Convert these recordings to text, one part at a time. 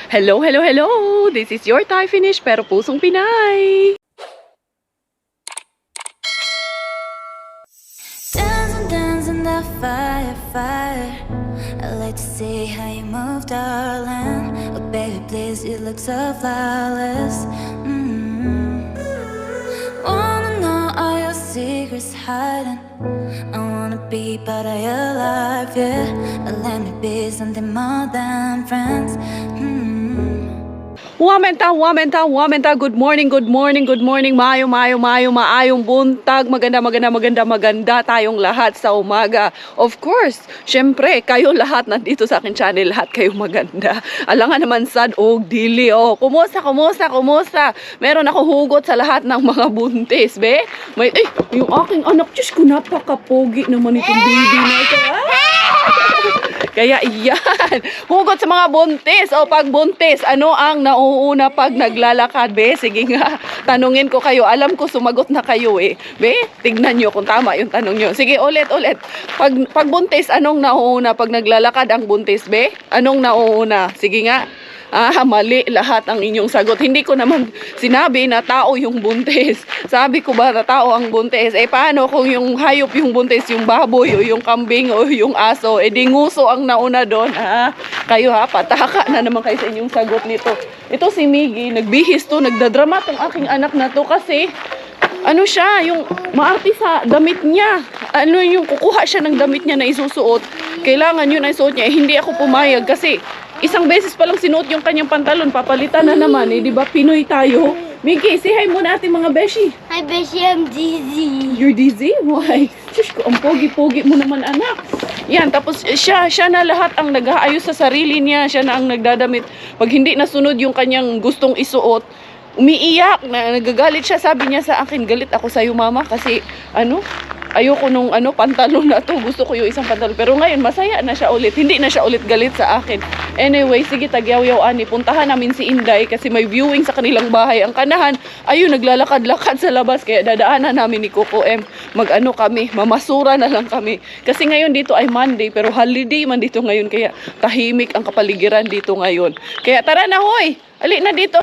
Hello, hello, hello! This is your Thai finish pero pusong Pinay! Dancing, dancing the fire, fire. I like to see how you move, darling. Oh, baby, please, you look so flawless. Wanna know all your secrets hiding. I wanna be part of your life, yeah. Let me be something more than friends. Wamenta, good morning, maayong buntag, maganda tayong lahat sa umaga. Of course, syempre, kayo lahat nandito sa akin channel, lahat kayo maganda. Alangan naman sad og dili, kumusta? Meron ako hugot sa lahat ng mga buntis, be? Yung aking anak, Diyos ko, napaka-pogi naman itong baby na ito, Kaya iyan, hugot sa mga buntis. Pag buntis, ano ang nauuna pag naglalakad, be? Sige nga, tanungin ko kayo. Alam ko sumagot na kayo Be, tignan nyo kung tama yung tanong nyo. Sige, ulit. Pag buntis, anong nauuna pag naglalakad ang buntis, be? Anong nauuna? Sige nga. Mali lahat ang inyong sagot. Hindi ko naman sinabi na tao yung buntis. Sabi ko ba na tao ang buntis? Paano kung yung hayop yung buntis, yung baboy o yung kambing o yung aso? Di nguso ang nauna doon, Kayo pataka na naman kayo sa inyong sagot nito. Ito si Miggy, nagbihis to, nagdadrama tong aking anak na to kasi ano siya, yung maarte sa damit niya. Ano yung kukuha siya ng damit niya na isusuot. Kailangan yun na isuot niya. Hindi ako pumayag kasi isang beses pa lang sinuot yung kanyang pantalon, papalitan na naman, di ba? Pinoy tayo. Miggy, say hi muna ating mga beshi. Hi, Beshi, I'm dizzy. You're dizzy? Why? Shush ko, ang pogi-pogi mo naman, anak. Yan, tapos siya na lahat ang nag-aayos sa sarili niya. Siya na ang nagdadamit. Pag hindi nasunod yung kanyang gustong isuot, umiiyak, nagagalit siya. Sabi niya sa akin, galit ako sa'yo, mama, kasi ayoko nung pantalon na to. Gusto ko yung isang pantalon. Pero ngayon, masaya na siya ulit. Hindi na siya ulit galit sa akin. Anyway, sige, tagyaw-yaw-ani. Puntahan namin si Inday kasi may viewing sa kanilang bahay. Ang kanahan, ayun, naglalakad-lakad sa labas. Kaya dadaanan namin ni Coco M. Kami, mamasura na lang kami. Kasi ngayon dito ay Monday, pero holiday man dito ngayon. Kaya tahimik ang kapaligiran dito ngayon. Kaya tara na, hoy! Ali na dito!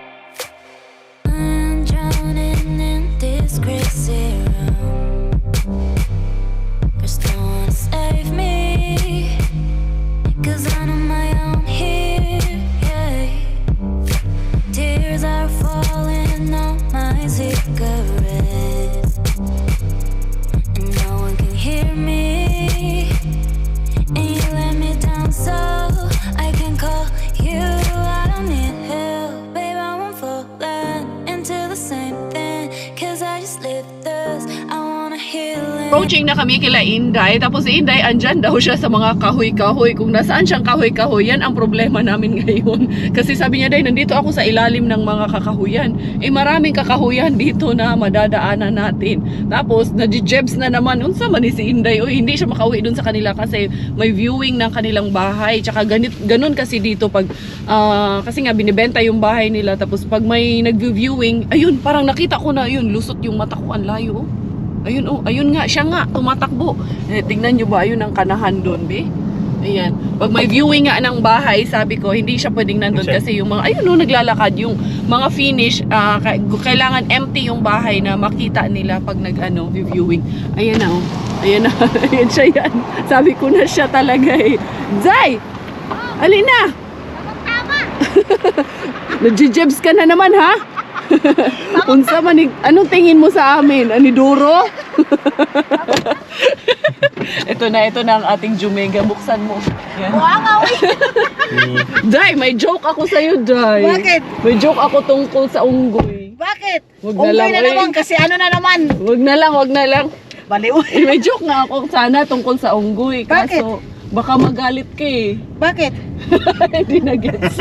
Approaching na kami kila Inday, tapos si Inday andyan daw siya sa mga kahoy-kahoy. Kung nasaan siyang kahoy-kahoy, yan ang problema namin ngayon. Kasi sabi niya, Day, nandito ako sa ilalim ng mga kakahuyan. Maraming kakahuyan dito na madadaanan natin. Tapos nadijebs na naman, unsa man ni si Inday, hindi siya makauwi dun sa kanila kasi may viewing ng kanilang bahay. Tsaka ganun kasi dito pag kasi nga binibenta yung bahay nila, tapos pag may nag-viewing, ayun, parang nakita ko na, ayun, lusot yung mata ko, ang layo. Ayun nga, siya nga, tumatakbo. Tingnan nyo ba, ayun ang kanahan doon, be? Ayan. Pag may viewing nga ng bahay, sabi ko, hindi siya pwedeng nandun kasi yung mga, ayun naglalakad, yung mga finish, kailangan empty yung bahay na makita nila pag viewing. Ayan na, Ayan na, ayan siya yan. Sabi ko na siya talaga Zay! Alina! Nag-jebs ka na naman, ha? Unsa man, anong tingin mo sa amin? Ani duro? Ito na ang ating Jumega. Buksan mo. Yan. Day, may joke ako sa'yo, Day. Bakit? May joke ako tungkol sa unggoy. Bakit? Unggoy na naman kasi ano na naman. Wag na lang. Baliw. May joke nga ako sana tungkol sa unggoy. Bakit? Kaso, baka magalit ka Bakit? Hindi na gets.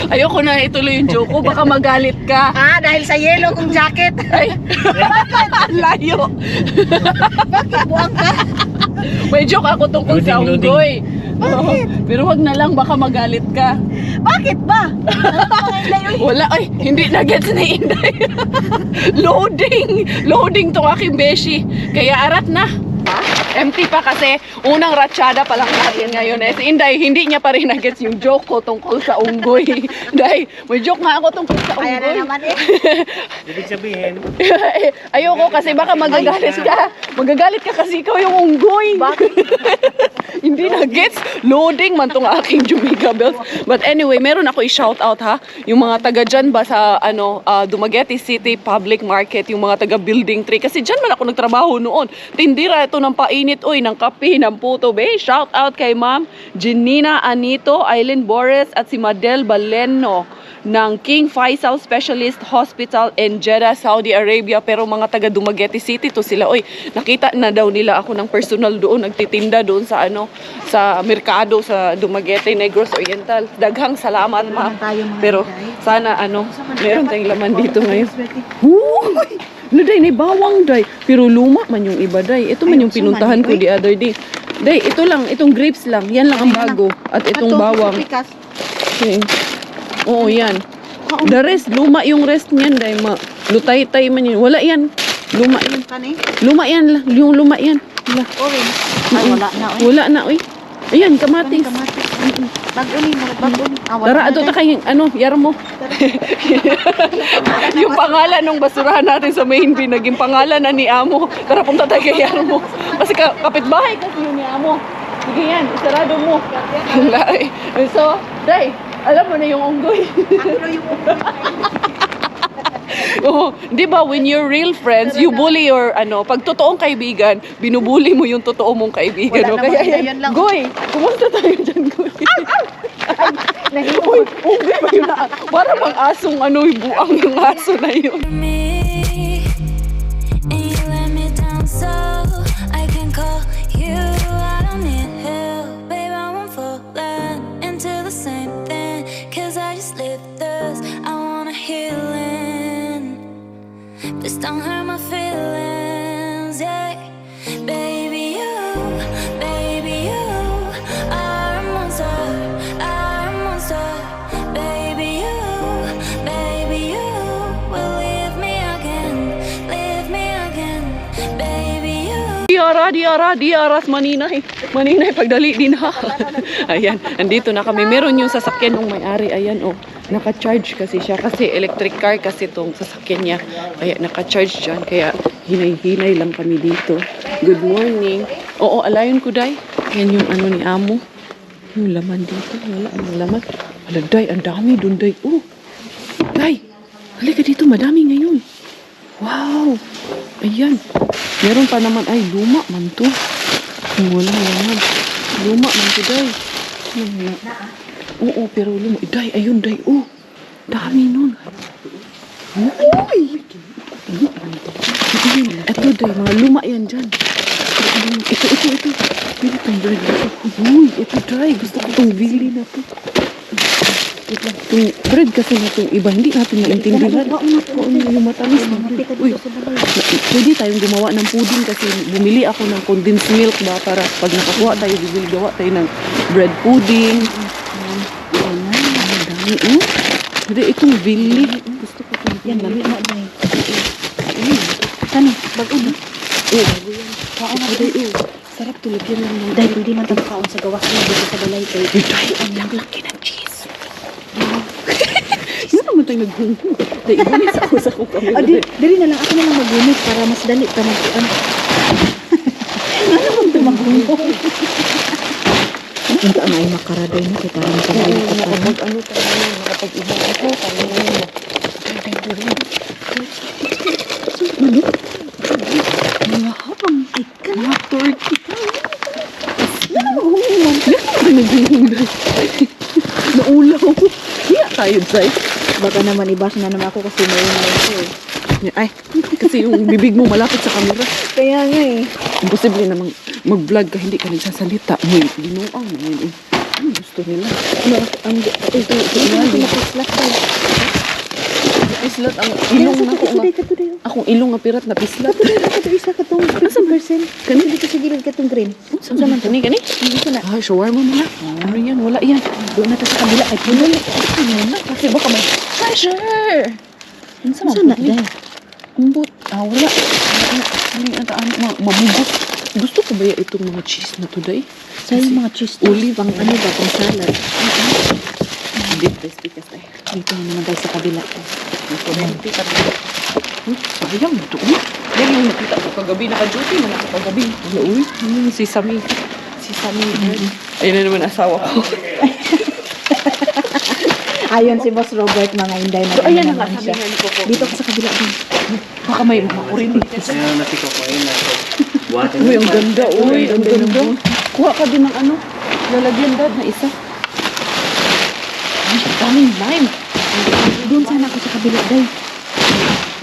Ayoko na ituloy yung joke ko. Baka magalit ka. Dahil sa yellow kong jacket. Ay, bakit? Layo. Bakit? Buwang ka? May joke ako tungkol sa unggoy. Bakit? Pero wag na lang, baka magalit ka. Bakit ba? Wala, hindi na gets ni Inday. Loading tong aking beshi. Kaya arat na. Empty pa kasi unang ratsyada pa lang natin ngayon. Eh, si Inday, hindi niya pa rin nagets yung joke ko tungkol sa unggoy. Day, may joke nga ako tungkol sa Kaya na unggoy. naman eh. Ibig sabihin, Ayoko kasi baka magagalit ka. Magagalit ka kasi ikaw yung unggoy. Hindi na gets. Loading man tong aking Jumiga Bells. But anyway, meron ako i-shout out ha. Yung mga taga dyan ba sa Dumaguete City Public Market, yung mga taga Building 3. Kasi dyan man ako nagtrabaho noon. Tindira ito ng painit, oy, ng kape, ng puto, be. Shout out kay Ma'am Janina Anito, Aileen Boris, at si Madel Baleno ng King Faisal Specialist Hospital in Jeddah, Saudi Arabia. Pero mga taga Dumaguete City to sila. Oy, nakita na daw nila ako ng personal doon, nagtitinda doon sa sa merkado sa Dumaguete, Negros Oriental. Daghang salamat, ma'am. Pero sana meron tayong laman dito ngayon. Uy! Day, ni bawang day. Pero luma man yung iba day. Ito man yung pinuntahan ko the other day. Day, ito lang, itong grapes lang. Yan lang ang bago. At itong bawang. Okay. Oo, yan. The rest, luma yung rest niyan, day. Lutay-tay man yun. Wala yan. Luma yan. Luma yan. Yung luma yan. Wala. Wala na eh. Wala na, uy. Ayan, kamatis. Bag-uni. Tara, ato ta kay Yarmo. Yung pangalan ng basurahan natin sa main bin, naging pangalan na ni Amo. Tara, punta tayo kay Yarmo. Kasi kapitbahay kasi yun ni Amo. Sige yan, isarado mo. Wala eh. So, Day, alam mo na yung unggoy. Oh, 'di ba when you're real friends, you bully your pag totoong kaibigan, binubuli mo yung totoo mong kaibigan. Wala No? naman, Kaya yun lang. Goy, kumusta tayo diyan, Goy? Uy, unggoy ba yun? Para bang asong buang yung aso na yun. me, and you let me down, so I can call you. I don't need help, babe. I won't fall into the same thing, 'cause I just live this. I want a healing. Please don't hurt my feelings, yeah. Baby, you are a monster, Baby, you will leave me again, baby, you. Diaras, maninay. Maninay, pagdali din ha. Ayan, andito na kami. Meron yung sasakyan ng may-ari. Ayan, oh. Naka-charge kasi siya. Kasi electric car kasi itong sasakyan niya. Kaya naka-charge dyan. Kaya hinay-hinay lang kami dito. Good morning. Oo, alayon ko, Day. Yan yung ni Amo. Yung laman dito. Wala ang laman. Wala, Day. Ang dami dun, Day. Oh, Day. Halika dito. Madami ngayon. Wow. Ayan. Meron pa naman. Ay, luma man to. Walang laman. Luma man to, Day. Oo, pero luma. Day, ayun, Day. Oh, dami nun. Uy! Ito, Day. Mga luma yan dyan. Ito. Bili itong bread na to. Uy, ito, Day. Gusto ko itong bili na to. Itong bread kasi na itong iba. Hindi natin maintindihan. Yung matamis na bread. Uy, pwede tayong gumawa ng pudding kasi bumili ako ng condensed milk ba para pag nakakuha tayo, gawa tayo ng bread pudding. Ang dami, oh. Pwede itong bili. Gusto ko itong Yan, lamig na ba eh. Ano? Bago na? Oo. Kaon na ba? Sarap tulog yan lang. Dahil hindi man tayo kaon sa gawas na dito sa balay ko. Dahil ang laki ng cheese. Yun naman tayo naghungkong. Dahil ibunis ako sa kukami. Dali na lang. Ako na lang magunit para mas dali ka mag-uan. Ano bang tumagungkong? Ito ang ay makaradoy na kita rin sa mga ito. Nakapag-iba ako. Mga habang mga turkey. Naulaw. Hiya tayo, Zay. Baka naman ibas na naman ako kasi may ito eh. Ay, kasi yung bibig mo malapit sa camera. Kaya nga eh. Imposible namang mag-vlog ka, hindi ka nagsasalita. May ginuang na yun eh. Ano gusto nila? Ito napaslat tayo. Pislat ang ilong na ako nga. Akong ilong nga pirat na pislat. Ito isa ka itong person. Kanina dito sa gilid ka itong green. Saan naman? Kani? Dito na. Ah, shawarma mo na. Ano yan? Wala yan. Doon na ito sa kabila. Ay, puno na. Kasi baka may treasure. Saan na? Dahil. Umbot. Ah, wala. Hindi ata mamugot. Gusto ko ba itong mga cheese na to, day? Sa yung mga cheese Olive. pang ano ba, pang salad. Hindi, speakers tayo. Dito naman guys sa kabila. Dito na nakita ko. Sayang, ito. Yan yung nakita ko kagabi. Naka-duty na ako kagabi. Wala, uy. Si Sami. Si Sami. Ayun na naman asawa ko. Ayon si Boss Robert, mga Inday na So, ayan na nga, naman sabi siya. nga ni Coco. Dito ka sa kabila din. Baka may makurin. Ayun, natiko ko. Ayun, nasa. Water. Uy, ang ganda. Uy, ang ganda. Kuha ka din ng ano. Lalagyan dad na isa. Ay, ang daming lime. Doon sana ako sa kabila, Day.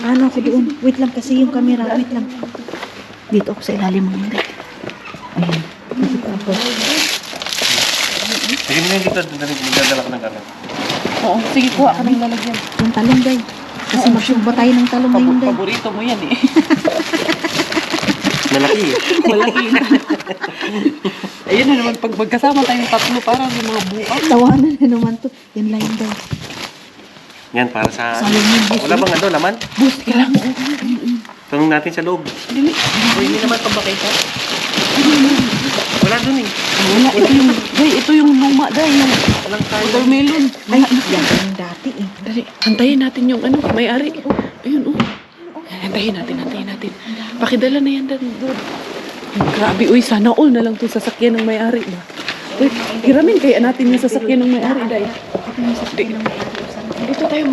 Ano ako doon? Wait lang kasi yung camera. Wait lang. Dito ako sa ilalim mo, Day. Ayan. Dito ako. Sige mo yung dito, magdadala ko ng kanan. Oo, sige, kuha ka ng lalagyan. Yung talong, Day. Kasi magsumba tayo ng talong ngayon, Day. Paborito mo yan eh. Malaki eh. Malaki yun. Ayun na naman, pag magkasama tayong tatlo, parang yung mga bukas. Tawanan na naman to. Yan lang, Day. Yan, para sa... Sayang yun, Day. Wala bang ano, laman? Boost ka lang. Tanong natin sa loob. Dili. Hindi naman pabakita. Wala dun eh. Wala, ito yung luma, day. Yung Walang tayo. watermelon. Ay, yan yung dati eh. Dali, antayin natin yung ano, may-ari. Ayun, oh. Antayin natin. Pakidala na yan doon. Grabe, uy, sana all na lang itong sasakyan ng may-ari ba? Uy, hiramin kaya natin yung sasakyan ng may-ari, day. Dito tayo,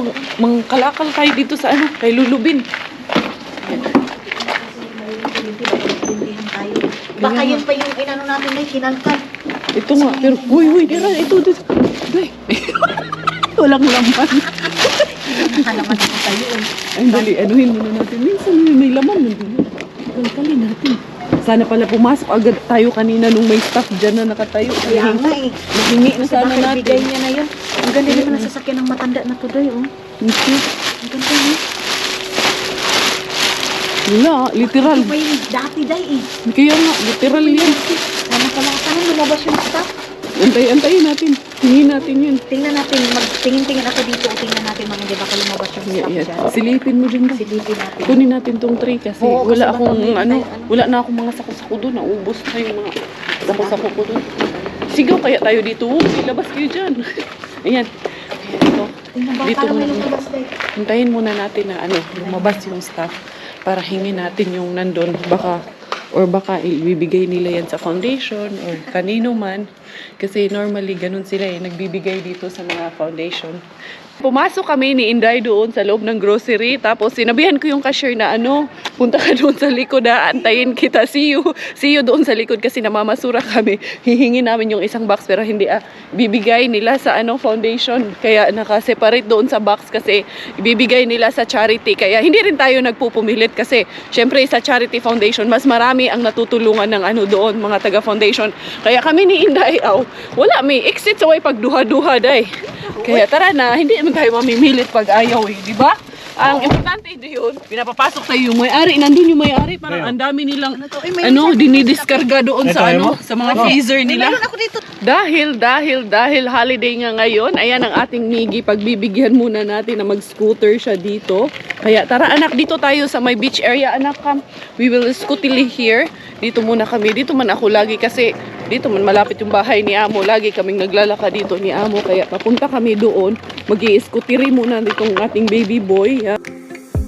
kalakal tayo dito sa ano, kay Lulubin. Baka yun pa yung inano natin na kinalkal. Ito nga, pero, uy, tira, ito. Day. Walang laman. Halaman ako tayo eh. Ay, dali, anuhin muna natin. Minsan may laman nandun. Kalkalin natin. Sana pala pumasok agad tayo kanina nung may staff dyan na nakatayo. Kaya nga eh. Nahingi na sana Baka ibigay natin. niya na yun. Ang ganda naman ang sasakyan ng matanda na to doy, oh. Ang ganda niya. Wala, literal. Ito pa yung dati day eh. Kaya nga, literal yan. Sana pala, sana lumabas yung staff. Antayin natin. Tingin natin yun. Tingnan natin, magtingin-tingin ako dito o tingnan natin mga di baka lumabas yung staff Yan. dyan. Silipin mo dyan ba? Silipin natin. Kunin natin tong tray kasi Oo, kasi wala baka akong may- ano, may- wala na akong mga sako-sako doon. Naubos na yung mga sako-sako ko doon. Sigaw kaya tayo dito. Ilabas kayo dyan. Ayan. Ito. Tingnan baka Dito parang may muna. lumabas day. Hintayin muna natin na ano, lumabas yung staff para hingin natin yung nandun. Baka ibibigay nila yan sa foundation or kanino man. Kasi normally ganun sila nagbibigay dito sa mga foundation. Pumasok kami ni Inday doon sa loob ng grocery. Tapos sinabihan ko yung cashier na punta ka doon sa likod antayin kita. See you doon sa likod kasi namamasura kami. Hihingi namin yung isang box pero hindi bibigay nila sa foundation. Kaya naka-separate doon sa box kasi ibibigay nila sa charity. Kaya hindi rin tayo nagpupumilit kasi syempre sa charity foundation mas marami ang natutulungan ng doon mga taga foundation. Kaya kami ni Inday wala may exit sa way pagduha-duha day. Kaya tara na, hindi naman tayo mamimilit pag ayaw di ba? Ang importante yun, pinapapasok tayo yung may-ari, nandun yung may-ari, parang ang dami nilang, dinidiskarga doon sa sa mga freezer nila. Dahil holiday nga ngayon, ayan ang ating Miggy, pagbibigyan muna natin na mag-scooter siya dito. Kaya tara anak, dito tayo sa my beach area, anak, we will scootily here. Dito muna kami, dito man ako lagi kasi dito man malapit yung bahay ni Amo. Lagi kaming naglalakad dito ni Amo. Kaya papunta kami doon. Mag-i-scooteri muna ditong ating baby boy.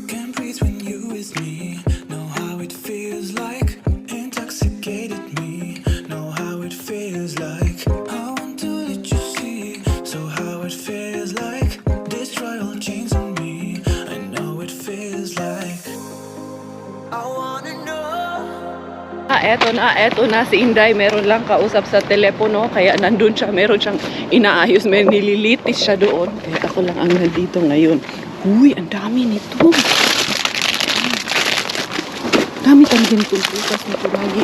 Can't breathe when you with me. Know how it feels like. Intoxicated me. Know how it feels like. I want to let you see. So how it feels like. Destroy all chains on me. I know it feels like. I wanna know. Eto na si Inday. Meron lang kausap sa telepono. Kaya nandun siya. Meron siyang inaayos. May nililitis siya doon. Kaya ako lang ang nandito ngayon. Uy, ang dami nito. Dami talaga nitong putas na turagi.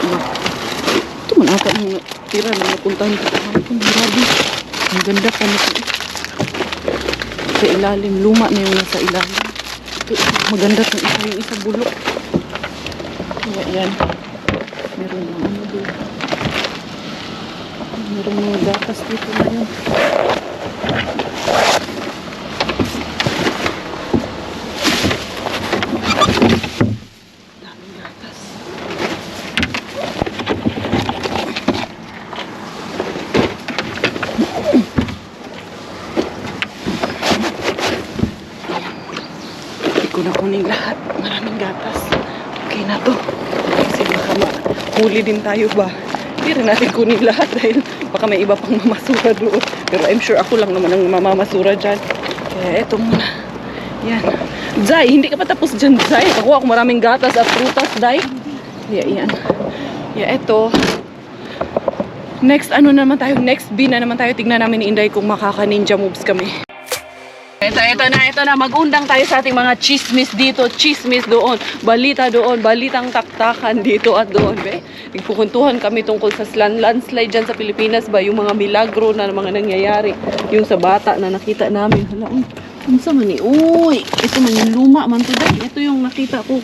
Ito man ata ang tira na napuntahan ko. Grabe. Ang ganda pa nito. Sa ilalim. Luma na yung nasa ilalim. Ito, maganda itong isa. Yung isa bulok. Kaya yan. Meron mga doon. Meron mga gatas dito ngayon. Daming gatas. ko na kunin lahat. Maraming gatas. Okay na to. Kasi baka huli din tayo ba. Hindi rin natin kunin lahat dahil baka may iba pang mamasura doon. Pero I'm sure ako lang naman ang mamamasura dyan. Kaya eto muna. Yan. Zay, hindi ka pa tapos dyan, Zay. Pakuha ako maraming gatas at prutas, Zay. Yan. Eto. Next, ano naman tayo? Next bin na naman tayo. Tignan namin ni Inday kung makaka-ninja moves kami. Ito na. Mag-undang tayo sa ating mga chismis dito, chismis doon, balita doon, balitang taktakan dito at doon. Nagpukuntuhan kami tungkol sa landslide dyan sa Pilipinas ba, yung mga milagro na mga nangyayari, yung sa bata na nakita namin. Hala, unsa man ni? Uy, ito man yung luma man to dahil. Ito yung nakita ko,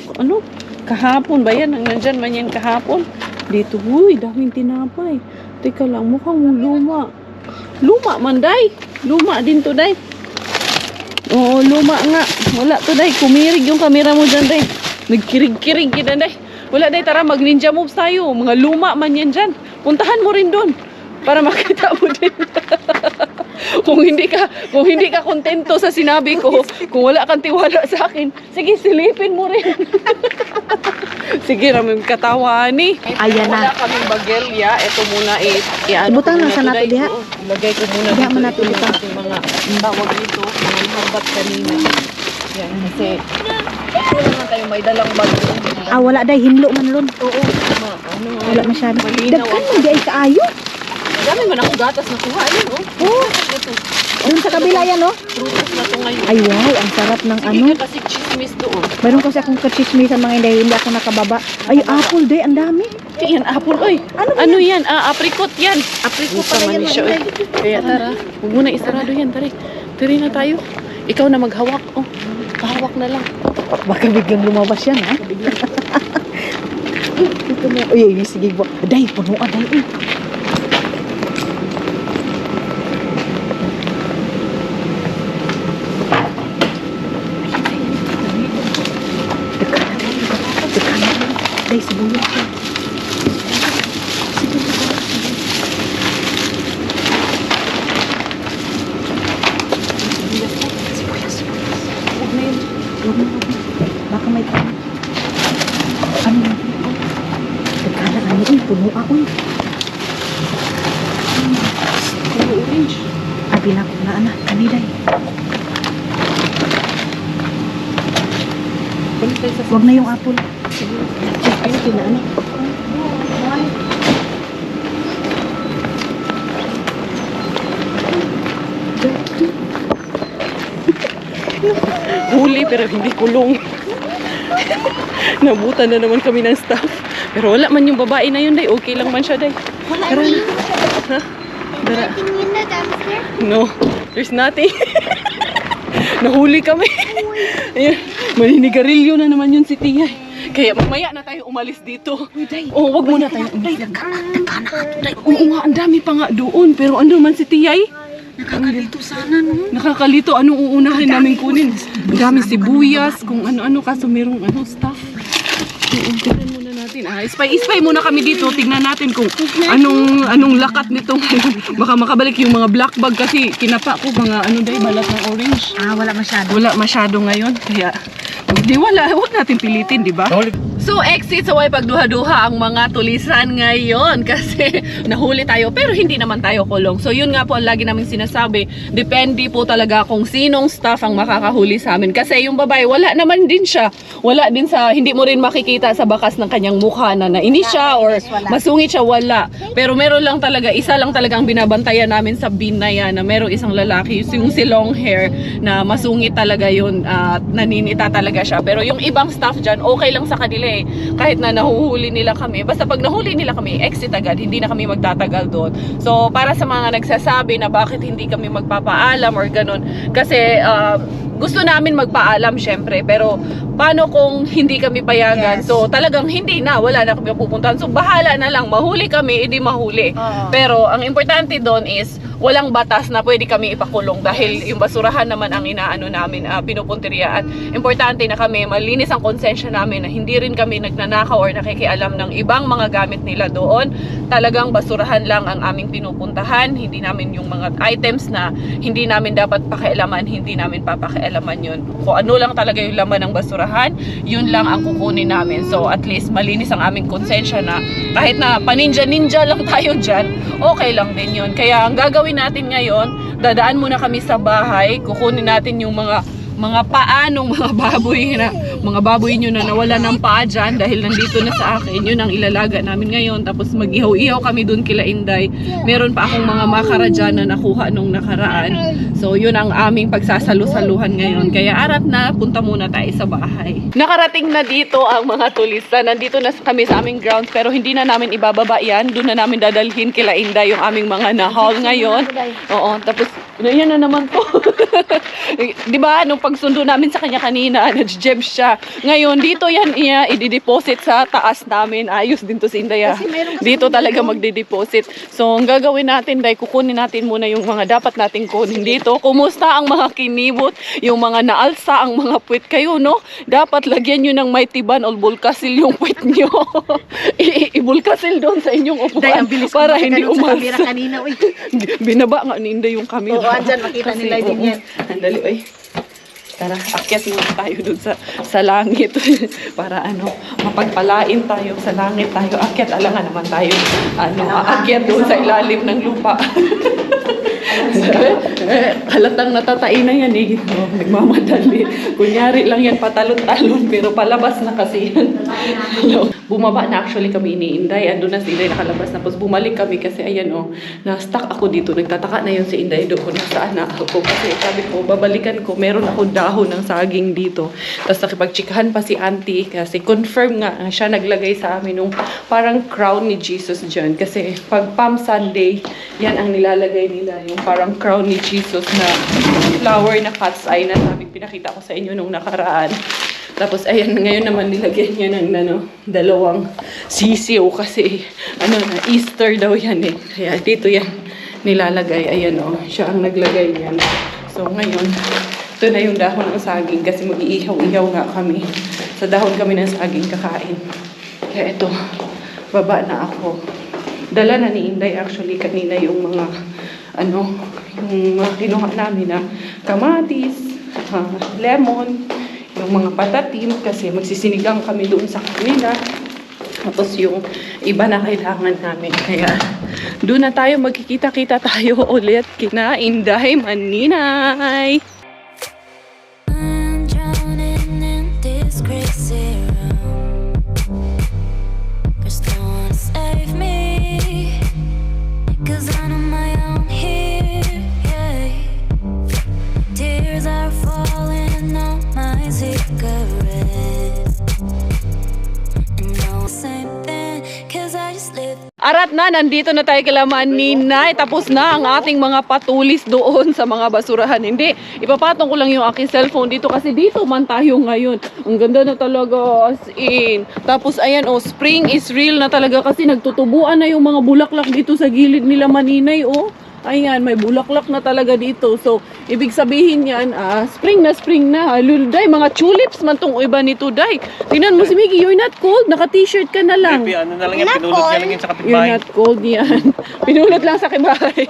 kahapon ba yan? Nandyan man yan kahapon. Dito, uy, daming tinapay. Teka lang, mukhang luma. Luma man, day. Luma din to, day. Oo, luma nga. Wala to, day. Kumirig yung kamera mo dyan, day. Nagkirig-kirig kita, day. Wala, day. Tara, mag-ninja moves tayo. Mga luma man yan dyan. Puntahan mo rin dun. Para makita mo din. kung hindi ka kontento sa sinabi ko, kung wala kang tiwala sa akin, sige, silipin mo rin. Sige, raming katawa ni. Ayan na. Wala kaming bagelya. Ito muna Ibutang lang sa nato diha. Ilagay ko muna Diha man dito nato yung ibutang. ating mga tawag dito, mga hambat kanina. Yan, kasi wala na tayo may dalang bag. Wala day, hinlo man lon. Oo. Wala masyado. Malinaw. Dagkan man di ay kaayo. Dami man ako gatas na kuha. Ayun, Oo. Ito. Doon sa kabila yan, no? Prutas na to ngayon. Ay, wow, ang sarap ng Sige ka kasi chismis doon. Mayroon kasi akong kachismisan mga hindi ako nakababa. Ay, apple day, ang dami. Yan, apple. Oy, ano yan? Apricot yan. Apricot Gusto man siya. Oy. Kaya tara, huwag muna isarado yan. Tari na tayo. Ikaw na maghawak. Pahawak na lang. Baka biglang lumabas yan, ha? Ito mo. Uy, sige po. Day, puno day. Day, sibuyas siya. Baka may ano na tagkala ano puno ako Puro orange. abi na ko na anak kanilay Balik tayo sa wag na yung apple ay na anak huli pero hindi kulong. Nabutan na naman kami ng staff. Pero wala man yung babae na yun, day. Okay lang man siya, day. Tara na. Ha? Tara. No, there's nothing. Nahuli kami. Ayan. Maninigarilyo na naman yun si Tia. Kaya mamaya na tayo umalis dito. Oh, wag muna tayo umalis. Oo nga, ang dami pa nga doon. Pero ano man si Tia eh? Nakakalito sana, no? Nakakalito. Anong uunahin namin kunin? Ang daming sibuyas, kung ano-ano, kaso merong staff. Tignan muna natin. Spy muna kami dito. Tignan natin kung anong lakat nito. Baka makabalik yung mga black bag kasi kinapa ko mga balat ng orange. wala masyado Wala masyado ngayon. Kaya, huwag natin pilitin, di ba? So, exit sa way pagduha-duha ang mga tulisan ngayon kasi nahuli tayo pero hindi naman tayo kulong. So, yun nga po ang lagi naming sinasabi. Depende po talaga kung sinong staff ang makakahuli sa amin. Kasi yung babae, wala naman din siya. Wala din hindi mo rin makikita sa bakas ng kanyang mukha na nainis siya or masungit siya, wala. Pero meron lang talaga, isa lang talaga ang binabantayan namin sa bin na yan na merong isang lalaki, yung si long hair na masungit talaga yun at naninita talaga siya. Pero yung ibang staff dyan, okay lang sa kanila eh. Kahit na nahuhuli nila kami. Basta pag nahuli nila kami, exit agad. Hindi na kami magtatagal doon. So, para sa mga nagsasabi na bakit hindi kami magpapaalam or ganun. Kasi, gusto namin magpaalam syempre. Pero, paano kung hindi kami payagan? Yes. So talagang hindi na, wala na kami pupuntahan. So bahala na lang, mahuli kami, edi mahuli. Oo. Pero ang importante doon is walang batas na pwede kami ipakulong dahil yung basurahan naman ang inaano namin, pinupunteriya. At importante na kami, malinis ang konsensya namin na hindi rin kami nagnanakaw or nakikialam ng ibang mga gamit nila doon. Talagang basurahan lang ang aming pinupuntahan, hindi namin yung mga items na hindi namin dapat pakialaman, hindi namin papakialaman yun. Kung ano lang talaga yung laman ng basurahan, yun lang ang kukunin namin. So at least malinis ang aming konsensya na kahit na paninja-ninja lang tayo dyan, okay lang din yun. Kaya ang gagawin natin ngayon, dadaan muna kami sa bahay, kukunin natin yung mga paa ng mga baboy nyo na nawala ng paa dyan dahil nandito na sa akin. Yun ang ilalaga namin ngayon. Tapos mag-ihaw-ihaw kami dun kila Inday. Meron pa akong mga makara dyan na nakuha nung nakaraan. So yun ang aming pagsasalu-saluhan ngayon. Kaya arat na, punta muna tayo sa bahay. Nakarating na dito ang mga turista. Nandito na kami sa aming grounds pero hindi na namin ibababa yan. Doon na namin dadalhin kila Inday yung aming mga na-haul ngayon. Oo, tapos yan na naman po. Di ba, nung pagsundo namin sa kanya kanina, nag-jeb siya. Ngayon, dito yan i-deposit sa taas namin. Ayos din to si Inday. Dito talaga magde-deposit. So, ang gagawin natin, Day, kukunin natin muna yung mga dapat nating kunin dito. Kumusta ang mga kinibot, yung mga naalsa, ang mga puwit kayo, no? Dapat lagyan nyo ng may tiban o bulkasil yung puwit nyo. I-bulkasil doon sa inyong upuan. Day, ang bilis para ko hindi makita sa camera umalsa. kanina, uy. Binaba nga ni Inday yung camera. Oo, andyan, makita nila din yan. Andali, oy. Tara, akyat muna tayo dun sa langit. Para mapagpalain tayo sa langit tayo. Akyat, alangan naman tayo. Akyat dun sa ilalim ng lupa. Halatang natatain na yan eh. Nagmamadali. Kunyari lang yan patalon-talon pero palabas na kasi yan. Bumaba na actually kami ni Inday. Andun na si Inday nakalabas na. Tapos bumalik kami kasi ayan na-stuck ako dito. Nagtataka na yun si Inday doon. Nasaan na ako. Kasi sabi ko, babalikan ko. Meron ako dahon ng saging dito. Tapos nakipagchikahan pa si auntie kasi confirm nga siya naglagay sa amin nung parang crown ni Jesus dyan. Kasi pag Palm Sunday, yan ang nilalagay nila. Yung parang crown ni Jesus na flower na cat's eye na sabi pinakita ko sa inyo nung nakaraan. Tapos ayan, ngayon naman nilagyan niya ng dalawang sisiw kasi na Easter daw yan eh. Kaya dito yan nilalagay. Ayan siya ang naglagay yan. So ngayon, ito na yung dahon ng saging kasi mag-iihaw-ihaw nga kami. Sa dahon kami ng saging kakain. Kaya ito, baba na ako. Dala na ni Inday actually kanina yung mga yung mga kinuha namin na kamatis, lemon, yung mga patatim kasi magsisinigang kami doon sa kanila. Tapos yung iba na kailangan namin. Kaya doon na tayo magkikita-kita tayo ulit kina Inday Maninay. I'm drowning in this crazy room. There's no one to save me, 'cause I'm on my own here, yeah. Tears are falling on my cigarette, and no same thing, 'cause I just live. Arat na, nandito na tayo kila Maninay. Tapos na ang ating mga patulis doon sa mga basurahan. Hindi, ipapatong ko lang yung aking cellphone dito kasi dito man tayo ngayon. Ang ganda na talaga, as in. Tapos ayan, spring is real na talaga kasi nagtutubuan na yung mga bulaklak dito sa gilid nila Maninay, Ayan, may bulaklak na talaga dito. So, ibig sabihin yan, spring na. Day, mga tulips man tong iba nito, Day. Tingnan mo si Miggy, you're not cold. Naka-t-shirt ka na lang. Ano na lang yan, pinulot niya lang yan sa You're kapitbahay. not cold yan. Pinulot lang sa kibahay.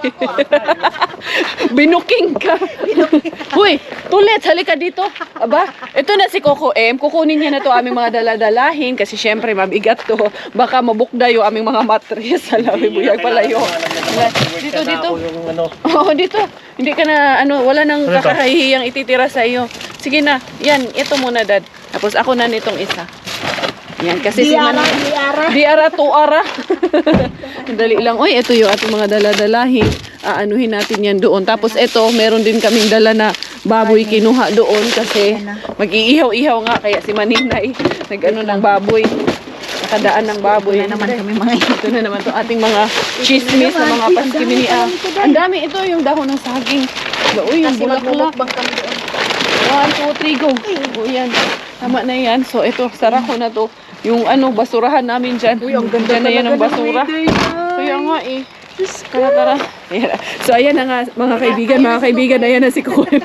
Binuking ka. Huy, tulit, halika dito. Aba, ito na si Coco M. Kukunin niya na to aming mga daladalahin kasi syempre mabigat to. Baka mabukda yung aming mga mattress. Alawi, buyag palayo. Dito. Oo, dito. Hindi ka na, wala nang kakahihiyang ititira sa iyo. Sige na, yan, ito muna, Dad. Tapos ako na nitong isa. Yan, kasi Diara, tuara. Dali lang. Oy, ito yung ating mga daladalahin. Aanuhin natin yan doon. Tapos ito, meron din kaming dala na baboy kinuha doon kasi mag-iihaw-ihaw nga. Kaya si Maninay, nag-ano ng baboy. Nakadaan ng baboy. Ito na naman kami mga Ito na naman to ating mga chismis na mga paskimini. Ang dami ito yung dahon ng saging. Uy, yung kasi bulaklak. magbubukbang kami doon. 1, 2, 3, go. O yan. Tama na yan. So ito, sara ko na to. Yung basurahan namin dyan. Uy, ang ganda na yan ang basura. Kaya nga eh. Tara. Ayan. So ayan na nga mga kaibigan, ayan na si Kuya.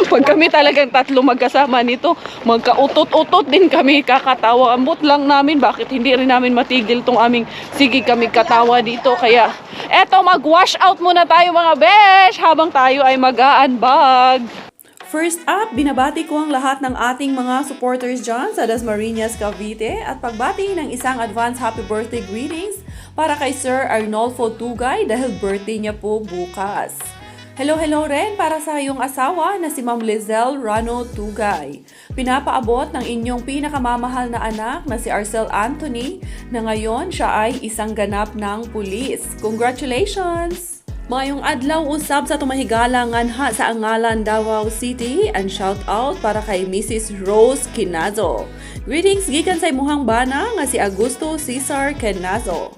Pag kami talagang tatlo magkasama nito, magkautot-utot din kami, kakatawa. Ambot lang namin, bakit hindi rin namin matigil tong aming sige kami katawa dito. Kaya eto, mag-wash out muna tayo mga besh habang tayo ay mag-aambag. First up, binabati ko ang lahat ng ating mga supporters dyan sa Dasmariñas, Cavite at pagbati ng isang advance happy birthday greetings para kay Sir Arnolfo Tugay dahil birthday niya po bukas. Hello rin para sa iyong asawa na si Ma'am Lizelle Rano Tugay. Pinapaabot ng inyong pinakamamahal na anak na si Arcel Anthony na ngayon siya ay isang ganap ng pulis. Congratulations! Mayong adlaw usab sa tumahigalangan ha sa Angalan, Davao City and shout out para kay Mrs. Rose Quinazo. Greetings gikan sa imuhang bana nga si Augusto Cesar Quinazo.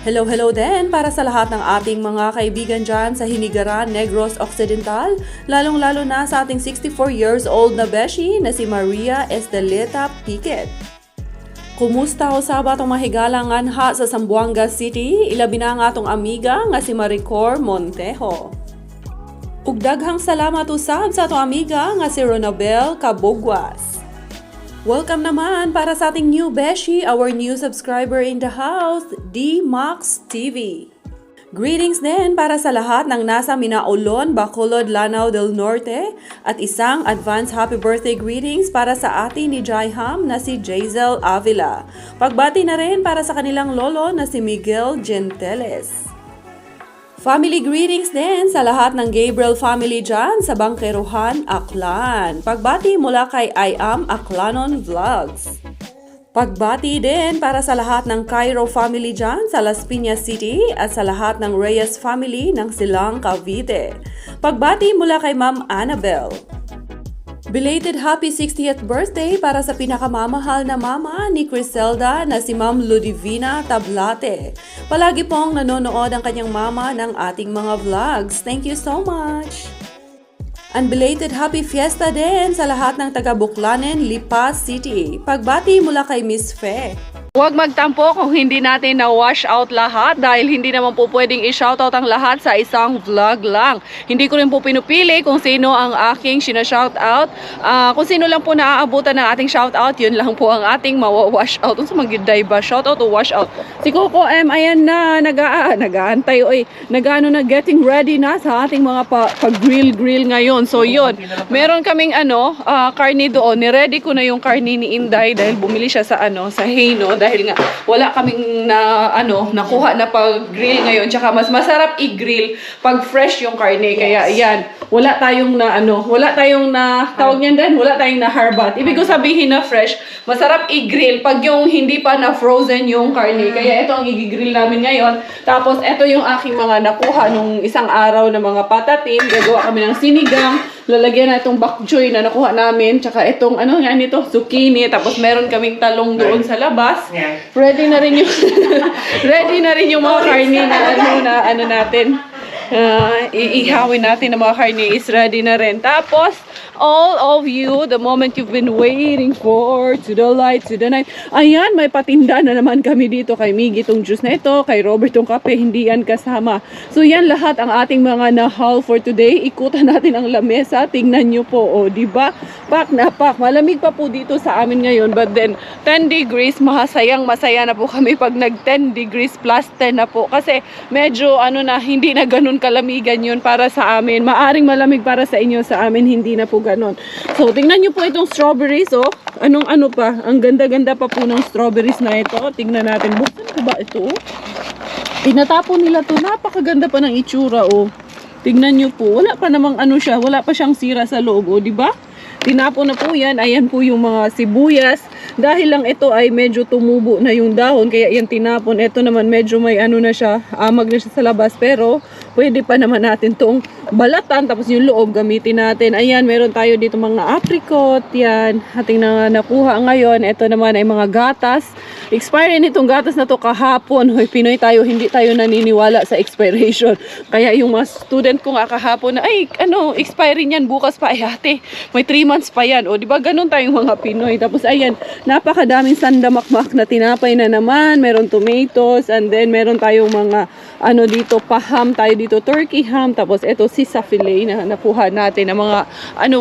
Hello din para sa lahat ng ating mga kaibigan dyan sa Hinigaran, Negros Occidental, lalong-lalo na sa ating 64 years old na beshi na si Maria Esteleta Piquet. Kumusta o sa batong mahigalangan ha sa Zamboanga City, ilabi na nga atong amiga nga si Maricor Montejo. Ug daghang salamat usab sa atong amiga nga si Ronabel Cabogwas. Welcome naman para sa ating new beshi, our new subscriber in the house, D-Max TV. Greetings din para sa lahat ng nasa Minaolon, Bacolod, Lanao del Norte at isang advance happy birthday greetings para sa atin ni Jaiham na si Jazel Avila. Pagbati na rin para sa kanilang lolo na si Miguel Genteles. Family greetings din sa lahat ng Gabriel family dyan sa Bangkeruhan, Aklan. Pagbati mula kay I Am Aklanon Vlogs. Pagbati din para sa lahat ng Cairo family dyan sa Las Piñas City at sa lahat ng Reyes family ng Silang, Cavite. Pagbati mula kay Ma'am Annabel. Belated happy 60th birthday para sa pinakamamahal na mama ni Criselda na si Ma'am Ludivina Tablate. Palagi pong nanonood ang kanyang mama ng ating mga vlogs. Thank you so much! And belated happy fiesta din sa lahat ng taga Buklanen, Lipa City. Pagbati mula kay Miss Fe. Huwag magtampo kung hindi natin na-wash out lahat dahil hindi naman po pwedeng i-shoutout ang lahat sa isang vlog lang. Hindi ko rin po pinupili kung sino ang aking sinashoutout. Kung sino lang po naaabutan ng ating shoutout, yun lang po ang ating mawa-wash out. Kung sa magiday ba, shoutout o wash out. Si Coco M, ayan na, nag-aantay, na getting ready na sa ating mga pag-grill ngayon. So yun, meron kaming karne doon. Niready ko na yung karne ni Inday dahil bumili siya sa Heino. Dahil nga wala kaming nakuha na pag-grill ngayon. Tsaka mas masarap i-grill pag fresh yung karne. Kaya yan, wala tayong tawag niyan din, wala tayong na harbat. Ibig ko sabihin na fresh, masarap i-grill pag yung hindi pa na frozen yung karne. Kaya ito ang i-grill namin ngayon. Tapos ito yung aking mga nakuha nung isang araw na mga patatim. Gagawa kami ng sinigang. Lalagyan na itong bok choy na nakuha namin. Tsaka itong zucchini. Tapos meron kaming talong doon sa labas. Ready na rin yung mga karne na natin. Iihawin natin ng mga karne is ready na rin. Tapos, all of you, the moment you've been waiting for, to the light, to the night. Ayan, may patinda na naman kami dito. Kay Miggy tong juice na ito, kay Robert tong kape, hindi yan kasama. So yan lahat ang ating mga na-haul for today. Ikutan natin ang lamesa. Tingnan nyo po, diba? Pak na pak. Malamig pa po dito sa amin ngayon. But then, 10 degrees, masaya na po kami pag nag 10 degrees plus 10 na po. Kasi medyo, hindi na ganun kalamigan yun para sa amin. Maaring malamig para sa inyo, sa amin hindi na po ganon. So, tingnan nyo po itong strawberries, Anong pa? Ang ganda-ganda pa po ng strawberries na ito. Tingnan natin. Buksan ko ba ito, Tinatapon nila to. Napakaganda pa ng itsura, Tingnan nyo po. Wala pa namang wala pa siyang sira sa loob, diba? Tinapon na po yan. Ayan po yung mga sibuyas. Dahil lang ito ay medyo tumubo na yung dahon, kaya yan tinapon. Ito naman medyo may na siya, amag na siya sa labas. Pero pwede pa naman natin tong balatan. Tapos yung loob gamitin natin. Ayan, meron tayo dito mga apricot. Yan, ating nakuha ngayon. Ito naman ay mga gatas. Expired nitong gatas na to kahapon. Hoy, Pinoy tayo, hindi tayo naniniwala sa expiration. Kaya yung mga student ko nga kahapon na, ay, expiry niyan bukas pa. Ay, ate, may 3 months pa yan. O, di ba ganun tayong mga Pinoy. Tapos, ayan, napakadaming sandamakmak na tinapay na naman. Meron tomatoes, and then meron tayong mga, dito, paham tayo dito, turkey ham. Tapos, ito, sisa fillet na nakuha natin ng mga,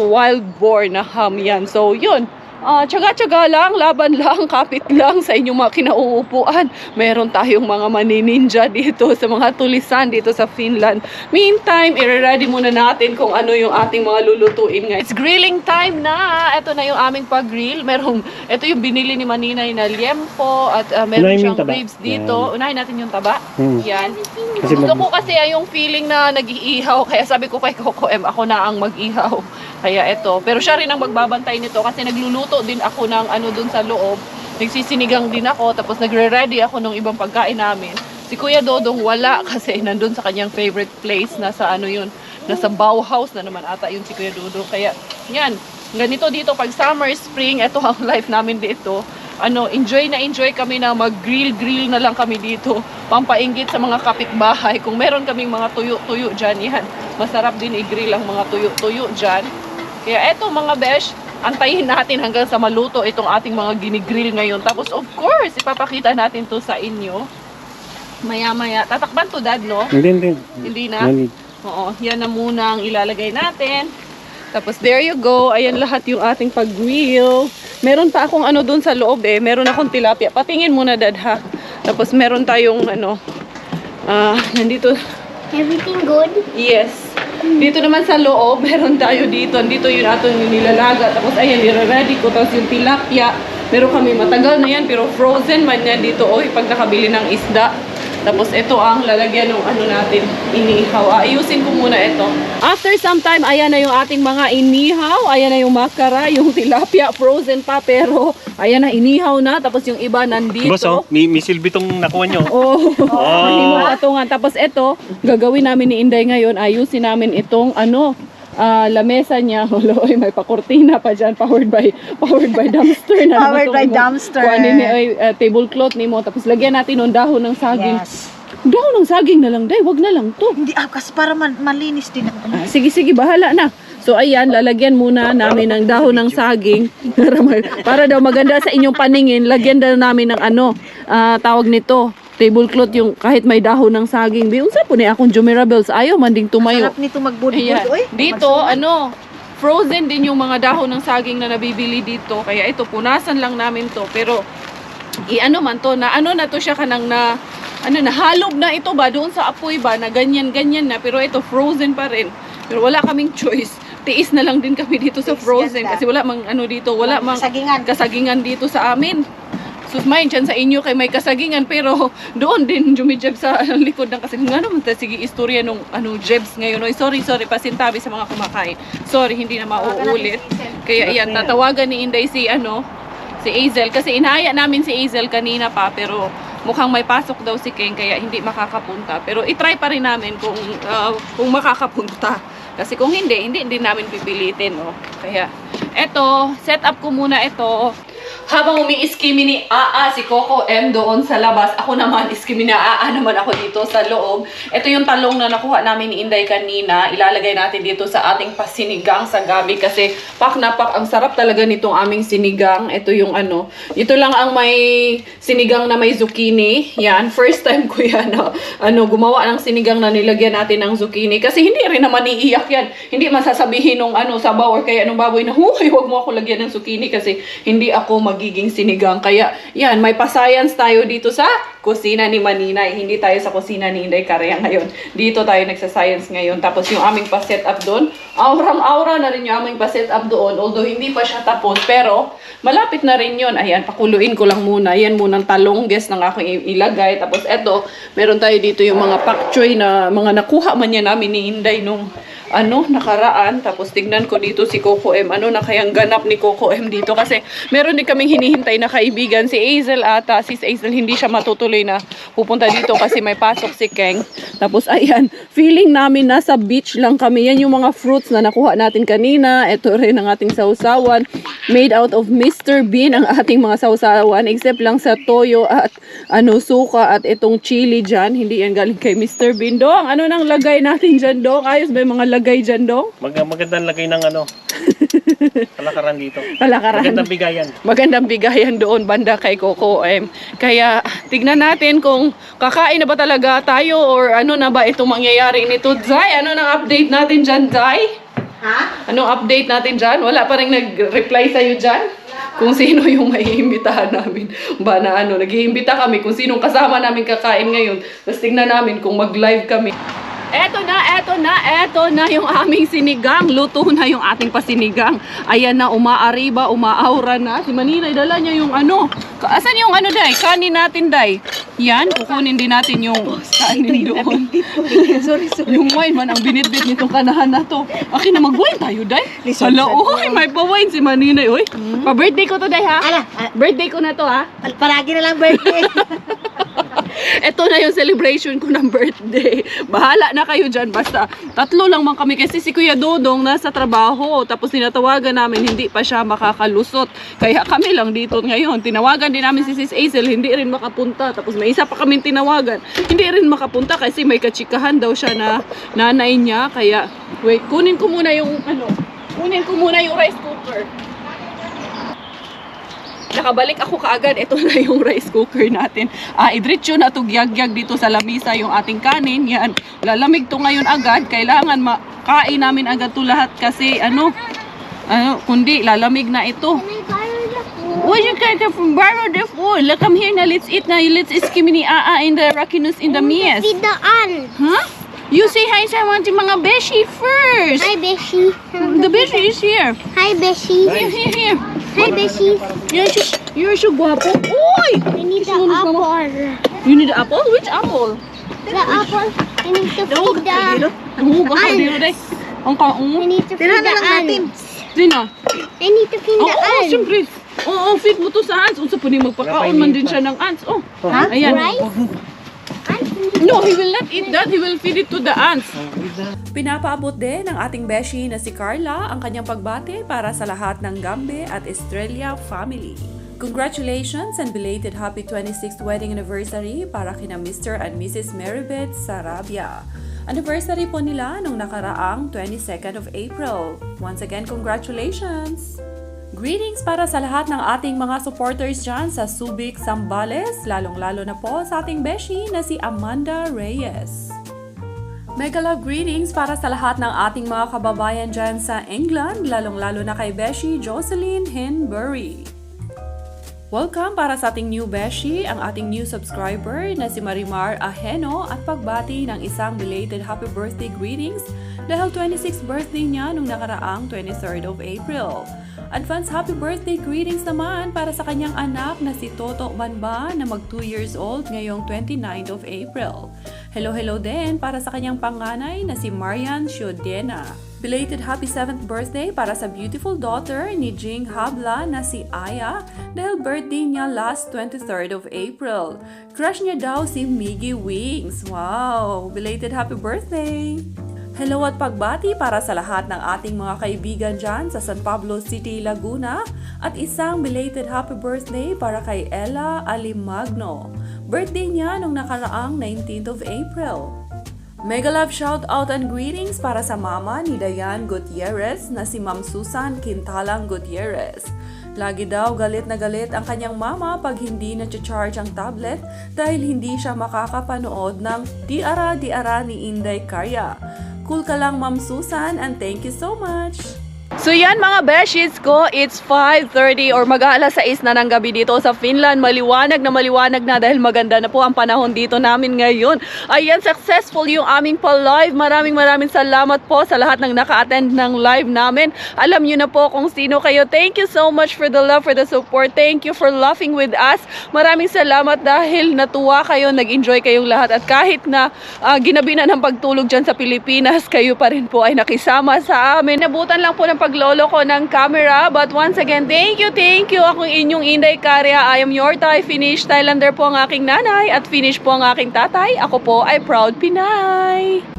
wild boar na ham yan. So, yun. Tsaga-tsaga lang, laban lang, kapit lang sa inyong mga kinauupuan. Meron tayong mga manininja dito sa mga tulisan dito sa Finland. Meantime, i-ready muna natin kung ano yung ating mga lulutuin ngayon. It's grilling time na! Ito na yung aming pag-grill. Ito yung binili ni Maninay na liempo at meron Unahin mo siyang yung taba. ribs dito. Unahin natin yung taba. Yan. Kasi Gusto ko kasi yung feeling na nag-iihaw. Kaya sabi ko kay Coco M, ako na ang mag-ihaw. Kaya ito. Pero siya rin ang magbabantay nito kasi nagluluto din ako ng dun sa loob. Nagsisinigang din ako. Tapos nagre-ready ako ng ibang pagkain namin. Si Kuya Dodong wala kasi nandun sa kanyang favorite place. Nasa nasa Bauhaus na naman ata yun si Kuya Dodong. Kaya yan. Ganito dito pag summer, spring. Ito ang life namin dito. Enjoy na enjoy kami na mag-grill na lang kami dito. Pampainggit sa mga kapitbahay. Kung meron kaming mga tuyo-tuyo dyan, yan. Masarap din i-grill ang mga tuyo-tuyo dyan. Kaya eto mga besh, antayin natin hanggang sa maluto itong ating mga ginigrill ngayon. Tapos of course, ipapakita natin to sa inyo. Maya-maya. Tatakban to, Dad, no? Hindi. Hindi na? No need. Oo, yan na muna ang ilalagay natin. Tapos there you go. Ayan lahat yung ating pag-grill. Meron pa akong dun sa loob Meron akong tilapia. Patingin muna, Dad, ha? Tapos meron tayong nandito. Everything good? Yes. Dito naman sa loob, meron tayo dito. Dito yung atong nilalaga. Tapos ayan, nire-ready ko. Tapos yung tilapia. Meron kami matagal na yan, pero frozen man yan dito. Pag nakabili ng isda. Tapos ito ang lalagyan ng natin, inihaw. Ayusin ko muna ito. After some time, ayan na yung ating mga inihaw. Ayan na yung makara, yung tilapia, frozen pa. Pero ayan na, inihaw na. Tapos yung iba nandito. Boss, may silbi tong nakuha nyo. Hindi mo katungan. Tapos ito, gagawin namin ni Inday ngayon. Ayusin namin itong lamesa niya. Holoy, may pakortina pa dyan. Powered by dumpster na. Powered by dumpster. Tablecloth ni mo. Tapos lagyan natin ng dahon ng saging. Yes. Dahon ng saging na lang, Day. Wag na lang to. Hindi, kasi para malinis din ako. Sige, bahala na. So ayan, lalagyan muna namin ng dahon ng saging. Para daw maganda sa inyong paningin, lagyan daw namin ng tawag nito. Tablecloth yung kahit may dahon ng saging. Unsa po ni akong Jumirables. Ayaw man ding tumayo. Sarap nito magbudbud. Ayan. Oy, Dito, frozen din yung mga dahon ng saging na nabibili dito. Kaya ito, punasan lang namin to. Pero, man to, na to siya kanang nahalob na ito ba, doon sa apoy ba, na ganyan na. Pero ito, frozen pa rin. Pero wala kaming choice. Tiis na lang din kami dito sa frozen. Kasi wala mang dito, wala mang kasagingan dito sa amin. Susmayin dyan sa inyo kay may kasagingan, pero doon din jumijeb sa likod ng kasagingan. Sige, istorya nung jebs ngayon. Oy, sorry, pasintabi sa mga kumakain. Sorry, hindi na mauulit. Kaya yan, tatawagan ni Inday si Azel. Kasi inaya namin si Azel kanina pa, pero mukhang may pasok daw si Ken, kaya hindi makakapunta. Pero itry pa rin namin kung makakapunta. Kasi kung hindi din namin pipilitin. Kaya, eto, set up ko muna ito. Habang umiiskimi ni Aa si Coco M doon sa labas, ako naman iskimi na Aa naman ako dito sa loob. Ito yung talong na nakuha namin ni Inday kanina. Ilalagay natin dito sa ating pasinigang sa gabi kasi pak na pak. Ang sarap talaga nitong aming sinigang. Ito yung ito lang ang may sinigang na may zucchini. Yan, first time ko yan gumawa ng sinigang na nilagyan natin ng zucchini. Kasi hindi rin naman iiyak yan. Hindi masasabihin nung sabaw or kaya nung baboy na huwag mo ako lagyan ng zucchini kasi hindi ako magiging sinigang. Kaya, yan, may pa-science tayo dito sa kusina ni Maninay. Hindi tayo sa kusina ni Inday Karya ngayon. Dito tayo nagsa-science ngayon. Tapos yung aming pa-set up doon, aurang-aura na rin yung aming pa-set up doon. Although hindi pa siya tapos, pero malapit na rin yun. Ayan, pakuluin ko lang muna. Ayan munang talong, guess na aking ilagay. Tapos eto, meron tayo dito yung mga pak choy na mga nakuha man yan namin ni Inday nung nakaraan. Tapos tignan ko dito si Coco M. Ano na kayang ganap ni Coco M dito? Kasi meron din kaming hinihintay na kaibigan. Si Hazel ata, sis Hazel, hindi siya matutuloy na pupunta dito kasi may pasok si Keng. Tapos ayan, feeling namin nasa beach lang kami. Yan yung mga fruits na nakuha natin kanina. Ito rin ang ating sausawan. Made out of Mr. Bean ang ating mga sausawan. Except lang sa toyo at suka at itong chili dyan. Hindi yan galing kay Mr. Bean. Dong, ano nang lagay natin dyan, Dong? Ayos ba yung mga lagay dyan, Dong? Magandang lagay ng kalakaran dito. Kalakaran. Magandang bigayan. Magandang bigayan doon banda kay Coco M. Kaya tignan natin kung kakain na ba talaga tayo or ano na ba itong mangyayari nito. Zay, ano nang update natin dyan, Zay? Ha? Anong update natin dyan? Wala pa rin nag-reply sa'yo dyan? Kung sino yung maiimbitahan namin. Ba na nag-iimbita kami kung sinong kasama namin kakain ngayon. Tapos tignan namin kung mag-live kami. Eto na yung aming sinigang. Luto na yung ating pasinigang. Ayan na, umaariba, umaaura na. Si Maninay, dala niya yung Asan yung Day? Kanin natin, Day. Yan, kukunin din natin yung kanin doon. Sorry. Yung wine man, ang binitbit nitong kanahan na to. Akin na mag-wine tayo, Day. Hala, oy, may pa-wine si Maninay, oy. Pa-birthday ko to, Day, ha? Birthday ko na to, ha? Palagi na lang birthday. Ito na yung celebration ko ng birthday. Bahala na kayo dyan. Basta, 3 lang man kami. Kasi si Kuya Dodong nasa trabaho. Tapos tinatawagan namin, hindi pa siya makakalusot. Kaya kami lang dito ngayon. Tinawagan din namin si Sis Hazel, hindi rin makapunta. Tapos may isa pa kami tinawagan. Hindi rin makapunta kasi may katsikahan daw siya na nanay niya. Kaya, wait, kunin ko muna yung rice cooker. Nakabalik ako kaagad. Ito na yung rice cooker natin. Idritso na to gyag-gyag dito sa lamisa yung ating kanin. Yan. Lalamig to ngayon agad. Kailangan makain namin agad to lahat kasi kundi lalamig na ito. Why you can't borrow the food? Look, come here na. Let's eat na. Let's skimini in the rakinus in the mies. Feed the ant. Huh? You say hi sa mga beshi first. Hi, Beshi. The beshi is here. Hi, Beshi. Here. Hi, Beshi. You're so guwapo. Uy! We need the apple. You need the apple? Which apple? The apple. We need to feed the Nahuga ka dito, Day. Ang kaong. We need to feed Tira na the lang natin. ants. Sino? I need to feed the Oo, ants. siyempre. Oo, feed mo to sa ants. Unsa po ni magpakaon man din siya ng ants. Oh, Huh? ayan. Rice? No, he will not eat that. He will feed it to the ants. Pinapaabot din ng ating beshi na si Carla ang kanyang pagbati para sa lahat ng Gambe at Estrella family. Congratulations and belated happy 26th wedding anniversary para kina Mr. and Mrs. Maribeth Sarabia. Anniversary po nila nung nakaraang 22nd of April. Once again, congratulations! Greetings para sa lahat ng ating mga supporters dyan sa Subic, Zambales, lalong-lalo na po sa ating beshi na si Amanda Reyes. Mega love greetings para sa lahat ng ating mga kababayan dyan sa England, lalong-lalo na kay beshi Jocelyn Hinbury. Welcome para sa ating new beshi, ang ating new subscriber na si Marimar Aheno at pagbati ng isang belated happy birthday greetings dahil 26th birthday niya nung nakaraang 23rd of April. Advance happy birthday greetings naman para sa kanyang anak na si Toto Banba na mag 2 years old ngayong 29th of April. Hello din para sa kanyang panganay na si Marian Shodena. Belated happy 7th birthday para sa beautiful daughter ni Jing Habla na si Aya dahil birthday niya last 23rd of April. Crush niya daw si Miggy Wings. Wow! Belated happy birthday! Hello at pagbati para sa lahat ng ating mga kaibigan dyan sa San Pablo City, Laguna at isang belated happy birthday para kay Ella Alimagno. Birthday niya nung nakaraang 19th of April. Mega love shout out and greetings para sa mama ni Dayan Gutierrez na si Ma'am Susan Quintalang Gutierrez. Lagi daw galit na galit ang kanyang mama pag hindi na-charge ang tablet dahil hindi siya makakapanood ng Diara ni Inday Karya. Cool ka lang, Ma'am Susan, and thank you so much! So yan mga beshies ko, it's 5:30 or mag-aalas 6 na ng gabi dito sa Finland. Maliwanag na dahil maganda na po ang panahon dito namin ngayon. Ayan, successful yung aming pa-live. Maraming salamat po sa lahat ng naka-attend ng live namin. Alam nyo na po kung sino kayo. Thank you so much for the love, for the support. Thank you for laughing with us. Maraming salamat dahil natuwa kayo, nag-enjoy kayong lahat. At kahit na ginabi na ng pagtulog dyan sa Pilipinas, kayo pa rin po ay nakisama sa amin. Nabutan lang po ng paglolo ko ng camera. But once again, thank you. Ako inyong Inday Karya. I am your Thai, Finnish Thailander po ang aking nanay at Finnish po ang aking tatay. Ako po ay proud Pinay.